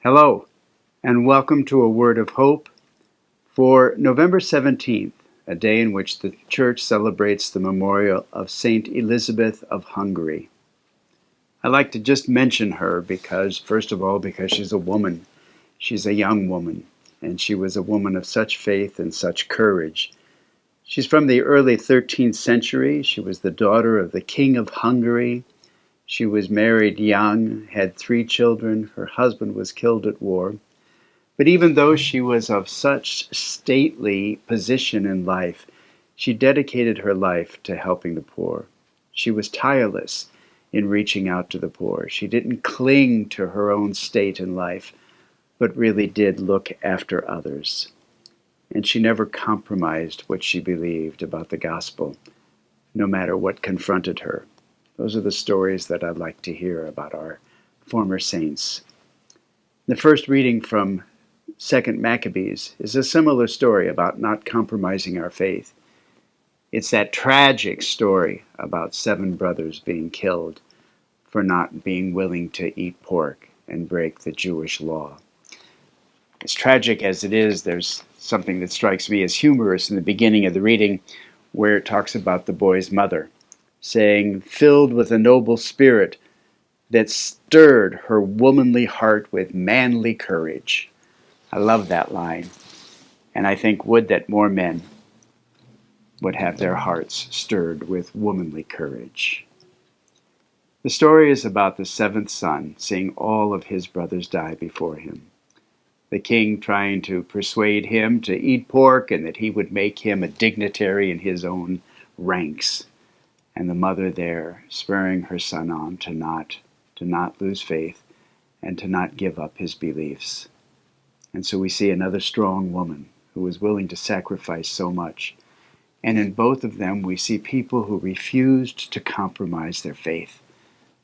Hello, and welcome to a word of hope for November 17th, a day in which the Church celebrates the memorial of Saint Elizabeth of Hungary. I like to just mention her because, first of all, because she's a woman. She's a young woman, and she was a woman of such faith and such courage. She's from the early 13th century. She was the daughter of the King of Hungary. She was married young, had 3 children. Her husband was killed at war. But even though she was of such stately position in life, she dedicated her life to helping the poor. She was tireless in reaching out to the poor. She didn't cling to her own state in life, but really did look after others. And she never compromised what she believed about the gospel, no matter what confronted her. Those are the stories that I'd like to hear about our former saints. The first reading from 2nd Maccabees is a similar story about not compromising our faith. It's that tragic story about 7 brothers being killed for not being willing to eat pork and break the Jewish law. As tragic as it is, there's something that strikes me as humorous in the beginning of the reading where it talks about the boy's mother, saying, "Filled with a noble spirit that stirred her womanly heart with manly courage." I love that line, and I think would that more men would have their hearts stirred with womanly courage. The story is about the 7th son seeing all of his brothers die before him. The king trying to persuade him to eat pork and that he would make him a dignitary in his own ranks. And the mother there spurring her son on to not lose faith and to not give up his beliefs. And so we see another strong woman who was willing to sacrifice so much. And in both of them, we see people who refused to compromise their faith,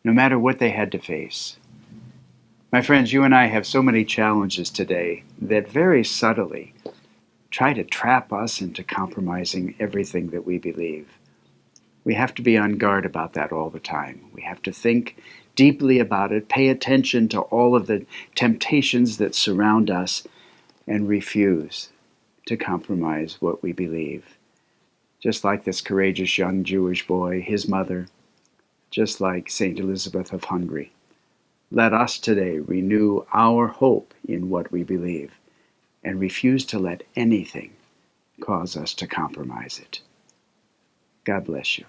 no matter what they had to face. My friends, you and I have so many challenges today that very subtly try to trap us into compromising everything that we believe. We have to be on guard about that all the time. We have to think deeply about it, pay attention to all of the temptations that surround us, and refuse to compromise what we believe. Just like this courageous young Jewish boy, his mother, just like St. Elizabeth of Hungary. Let us today renew our hope in what we believe and refuse to let anything cause us to compromise it. God bless you.